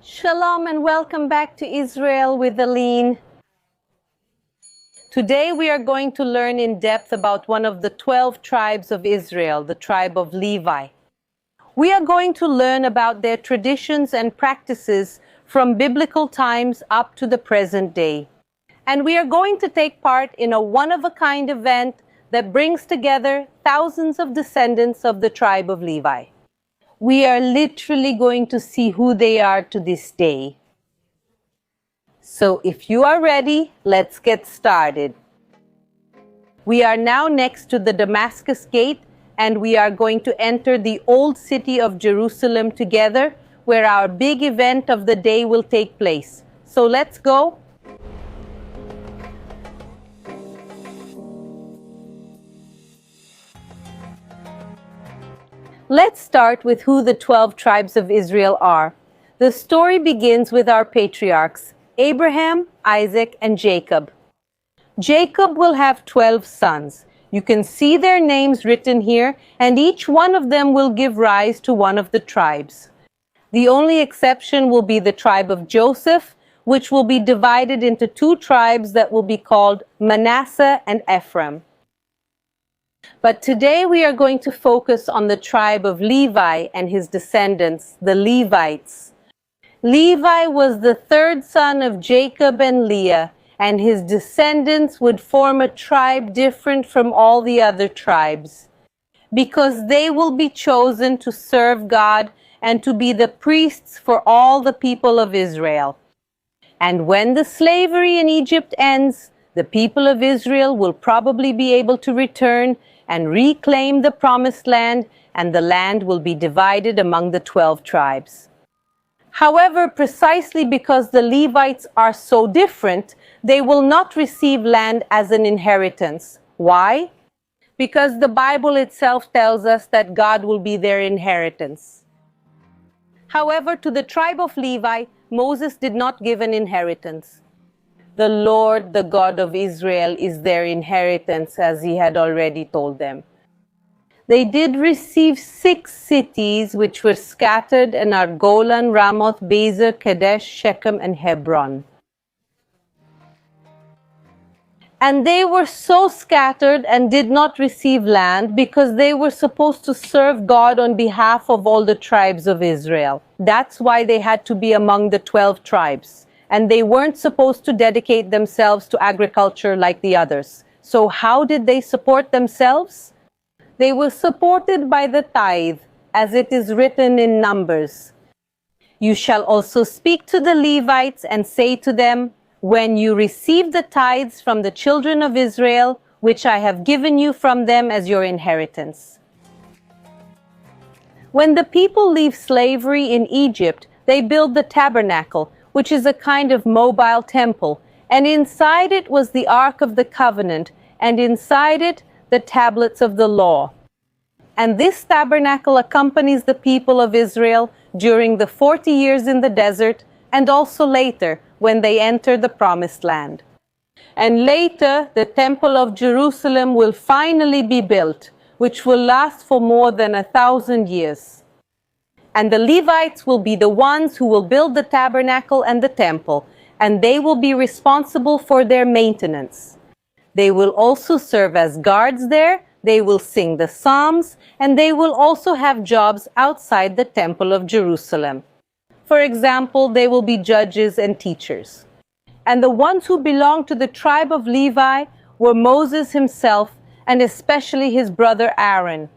Shalom and welcome back to Israel with Aline. Today we are going to learn in depth about one of the 12 tribes of Israel, the tribe of Levi. We are going to learn about their traditions and practices from biblical times up to the present day. And we are going to take part in a one-of-a-kind event that brings together thousands of descendants of the tribe of Levi. We are literally going to see who they are to this day. So if you are ready, let's get started. We are now next to the Damascus Gate, and we are going to enter the old city of Jerusalem together, where our big event of the day will take place. So let's go. Let's start with who the 12 tribes of Israel are. The story begins with our patriarchs, Abraham, Isaac, and Jacob. Jacob will have 12 sons. You can see their names written here, and each one of them will give rise to one of the tribes. The only exception will be the tribe of Joseph, which will be divided into two tribes that will be called Manasseh and Ephraim. But today we are going to focus on the tribe of Levi and his descendants, the Levites. Levi was the third son of Jacob and Leah, and his descendants would form a tribe different from all the other tribes, because they will be chosen to serve God and to be the priests for all the people of Israel. And when the slavery in Egypt ends, the people of Israel will probably be able to return and reclaim the promised land, and the land will be divided among the 12 tribes. However, precisely because the Levites are so different, they will not receive land as an inheritance. Why? Because the Bible itself tells us that God will be their inheritance. However, to the tribe of Levi, Moses did not give an inheritance. The Lord, the God of Israel, is their inheritance, as he had already told them. They did receive 6 cities which were scattered and are Golan, Ramoth, Bezer, Kadesh, Shechem, and Hebron. And they were so scattered and did not receive land because they were supposed to serve God on behalf of all the tribes of Israel. That's why they had to be among the 12 tribes. And they weren't supposed to dedicate themselves to agriculture like the others. So how did they support themselves? They were supported by the tithe, as it is written in Numbers. You shall also speak to the Levites and say to them, when you receive the tithes from the children of Israel, which I have given you from them as your inheritance. When the people leave slavery in Egypt, they build the tabernacle, which is a kind of mobile temple, and inside it was the Ark of the Covenant, and inside it the tablets of the law. And this tabernacle accompanies the people of Israel during the 40 years in the desert, and also later when they enter the promised land. And later the temple of Jerusalem will finally be built, which will last for more than 1,000 years. And the Levites will be the ones who will build the tabernacle and the temple, and they will be responsible for their maintenance. They will also serve as guards there, they will sing the psalms, and they will also have jobs outside the temple of Jerusalem. For example, they will be judges and teachers. And the ones who belonged to the tribe of Levi were Moses himself, and especially his brother Aaron.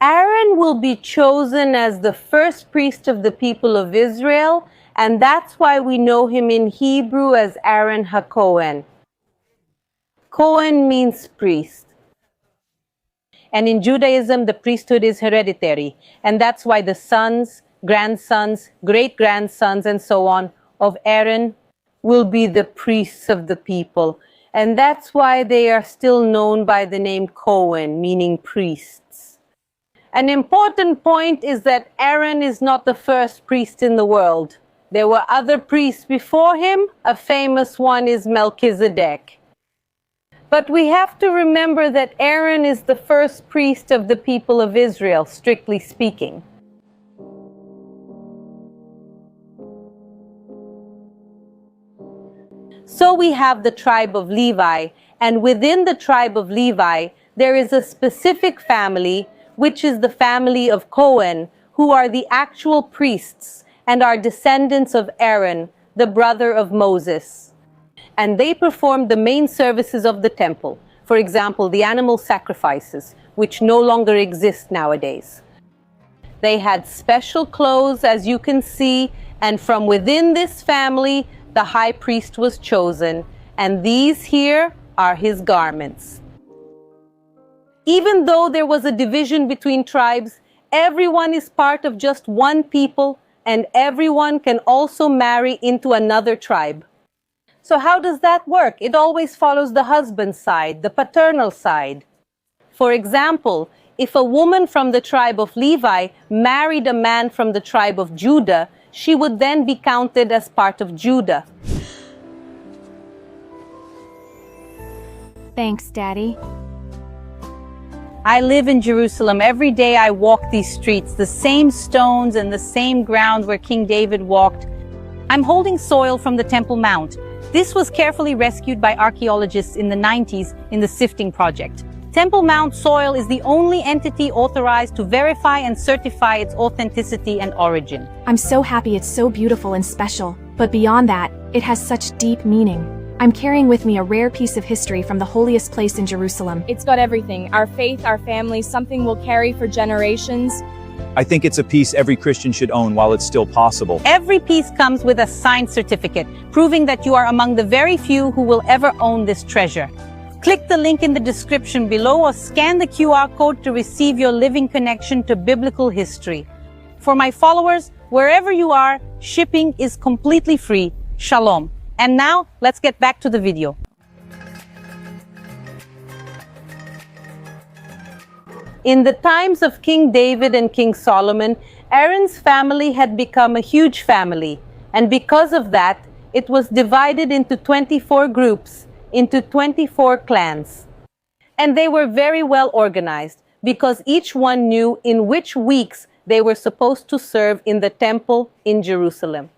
Aaron will be chosen as the first priest of the people of Israel, and that's why we know him in Hebrew as Aaron HaKohen. Kohen means priest. And in Judaism, the priesthood is hereditary, and that's why the sons, grandsons, great-grandsons, and so on of Aaron will be the priests of the people. And that's why they are still known by the name Kohen, meaning priests. An important point is that Aaron is not the first priest in the world. There were other priests before him. A famous one is Melchizedek. But we have to remember that Aaron is the first priest of the people of Israel, strictly speaking. So we have the tribe of Levi, and within the tribe of Levi, there is a specific family, which is the family of Cohen, who are the actual priests and are descendants of Aaron, the brother of Moses. And they performed the main services of the temple. For example, the animal sacrifices, which no longer exist nowadays. They had special clothes, as you can see, and from within this family, the high priest was chosen, and these here are his garments. Even though there was a division between tribes, everyone is part of just one people, and everyone can also marry into another tribe. So how does that work? It always follows the husband's side, the paternal side. For example, if a woman from the tribe of Levi married a man from the tribe of Judah, she would then be counted as part of Judah. Thanks, Daddy. I live in Jerusalem. Every day I walk these streets, the same stones and the same ground where King David walked. I'm holding soil from the Temple Mount. This was carefully rescued by archaeologists in the 90s in the sifting project. Temple Mount soil is the only entity authorized to verify and certify its authenticity and origin. I'm so happy it's so beautiful and special, but beyond that, it has such deep meaning. I'm carrying with me a rare piece of history from the holiest place in Jerusalem. It's got everything: our faith, our family, something we'll carry for generations. I think it's a piece every Christian should own while it's still possible. Every piece comes with a signed certificate, proving that you are among the very few who will ever own this treasure. Click the link in the description below or scan the QR code to receive your living connection to biblical history. For my followers, wherever you are, shipping is completely free. Shalom. And now, let's get back to the video. In the times of King David and King Solomon, Aaron's family had become a huge family, and because of that, it was divided into 24 groups, into 24 clans. And they were very well organized, because each one knew in which weeks they were supposed to serve in the temple in Jerusalem.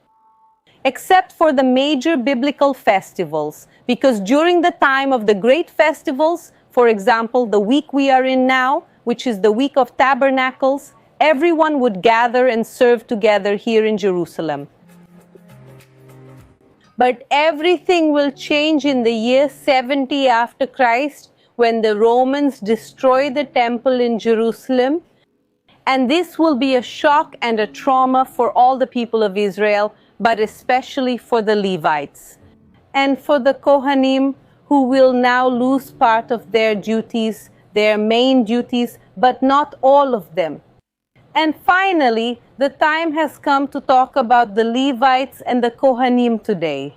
Except for the major biblical festivals, because during the time of the great festivals, for example, the week we are in now, which is the week of Tabernacles, everyone would gather and serve together here in Jerusalem. But everything will change in the year 70 after Christ, when the Romans destroy the temple in Jerusalem. And this will be a shock and a trauma for all the people of Israel, but especially for the Levites. And for the Kohanim, who will now lose part of their duties, their main duties, but not all of them. And finally, the time has come to talk about the Levites and the Kohanim today.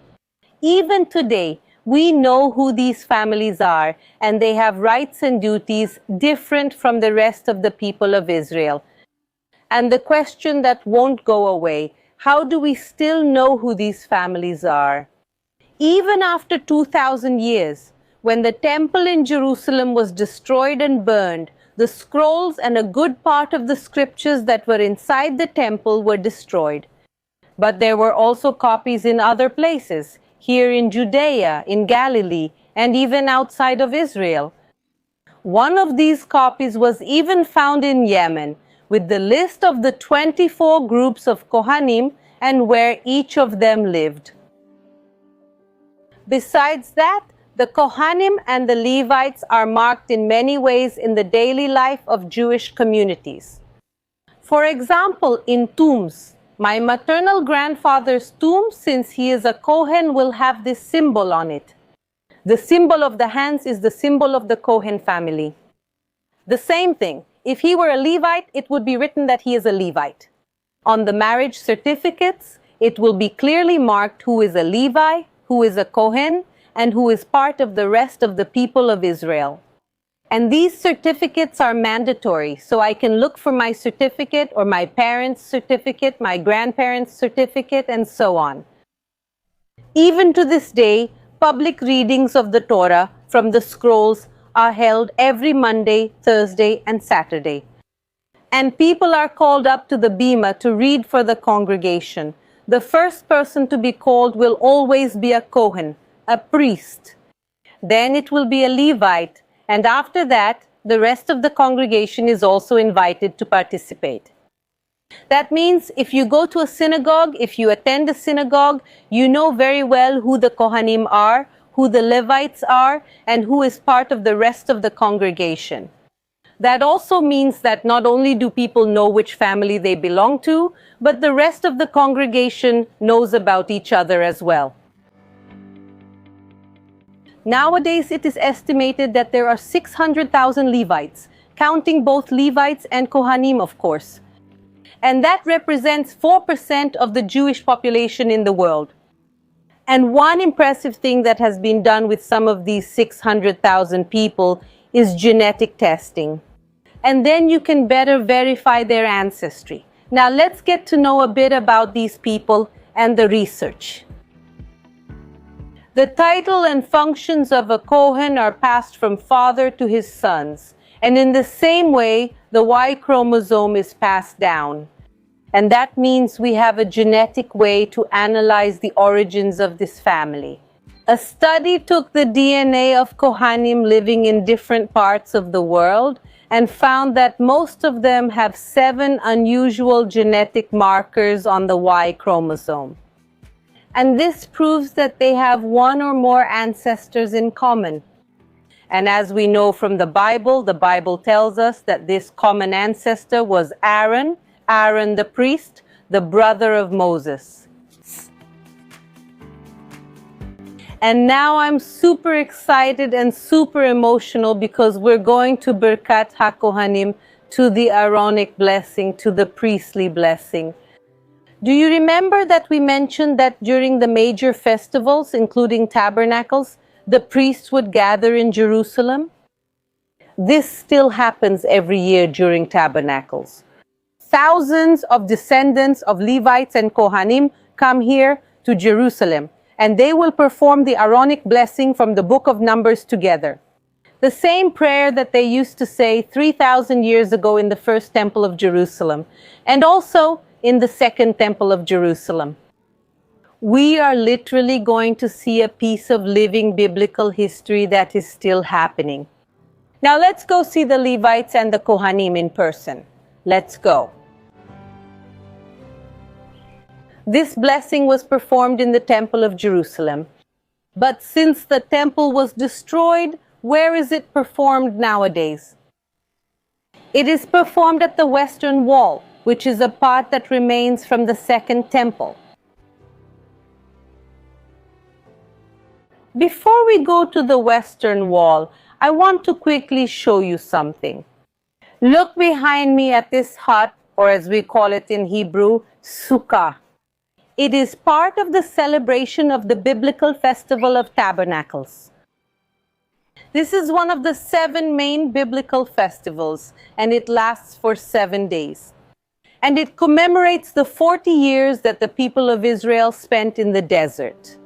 Even today, we know who these families are, and they have rights and duties different from the rest of the people of Israel. And the question that won't go away: how do we still know who these families are? Even after 2,000 years, when the temple in Jerusalem was destroyed and burned, the scrolls and a good part of the scriptures that were inside the temple were destroyed. But there were also copies in other places, here in Judea, in Galilee, and even outside of Israel. One of these copies was even found in Yemen, with the list of the 24 groups of Kohanim and where each of them lived. Besides that, the Kohanim and the Levites are marked in many ways in the daily life of Jewish communities. For example, in tombs, my maternal grandfather's tomb, since he is a Kohen, will have this symbol on it. The symbol of the hands is the symbol of the Kohen family. The same thing. If he were a Levite, it would be written that he is a Levite. On the marriage certificates, it will be clearly marked who is a Levi, who is a Kohen, and who is part of the rest of the people of Israel. And these certificates are mandatory, so I can look for my certificate or my parents' certificate, my grandparents' certificate, and so on. Even to this day, public readings of the Torah from the scrolls are held every Monday, Thursday, and Saturday. And people are called up to the bima to read for the congregation. The first person to be called will always be a Kohen, a priest. Then it will be a Levite, and after that, the rest of the congregation is also invited to participate. That means if you go to a synagogue, if you attend a synagogue, you know very well who the Kohanim are, who the Levites are, and who is part of the rest of the congregation. That also means that not only do people know which family they belong to, but the rest of the congregation knows about each other as well. Nowadays, it is estimated that there are 600,000 Levites, counting both Levites and Kohanim, of course. And that represents 4% of the Jewish population in the world. And one impressive thing that has been done with some of these 600,000 people is genetic testing. And then you can better verify their ancestry. Now let's get to know a bit about these people and the research. The title and functions of a Kohen are passed from father to his sons. And in the same way, the Y chromosome is passed down. And that means we have a genetic way to analyze the origins of this family. A study took the DNA of Kohanim living in different parts of the world and found that most of them have 7 unusual genetic markers on the Y chromosome. And this proves that they have 1 or more ancestors in common. And as we know from the Bible tells us that this common ancestor was Aaron the priest, the brother of Moses. And now I'm super excited and super emotional because we're going to Birkat HaKohanim, to the Aaronic blessing, to the priestly blessing. Do you remember that we mentioned that during the major festivals, including tabernacles, the priests would gather in Jerusalem? This still happens every year during tabernacles. Thousands of descendants of Levites and Kohanim come here to Jerusalem, and they will perform the Aaronic blessing from the book of Numbers together. The same prayer that they used to say 3,000 years ago in the first temple of Jerusalem, and also in the second temple of Jerusalem. We are literally going to see a piece of living biblical history that is still happening. Now let's go see the Levites and the Kohanim in person. Let's go. This blessing was performed in the Temple of Jerusalem. But since the temple was destroyed, where is it performed nowadays? It is performed at the Western Wall, which is a part that remains from the Second Temple. Before we go to the Western Wall, I want to quickly show you something. Look behind me at this hut, or as we call it in Hebrew, sukkah. It is part of the celebration of the biblical festival of tabernacles. This is one of the 7 main biblical festivals, and it lasts for 7 days. And it commemorates the 40 years that the people of Israel spent in the desert.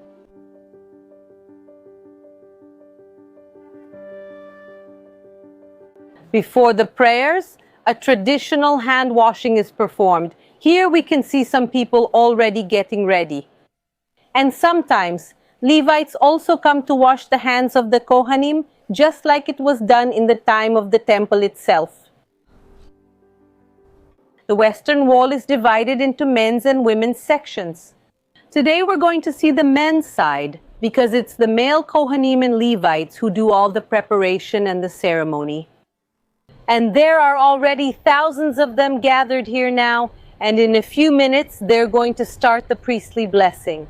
Before the prayers, a traditional hand washing is performed. Here we can see some people already getting ready. And sometimes, Levites also come to wash the hands of the Kohanim, just like it was done in the time of the temple itself. The Western Wall is divided into men's and women's sections. Today we're going to see the men's side, because it's the male Kohanim and Levites who do all the preparation and the ceremony. And there are already thousands of them gathered here now, and in a few minutes they're going to start the priestly blessing.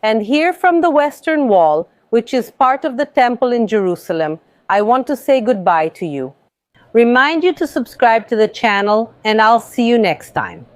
And here from the Western Wall, which is part of the temple in Jerusalem, I want to say goodbye to you. Remind you to subscribe to the channel, and I'll see you next time.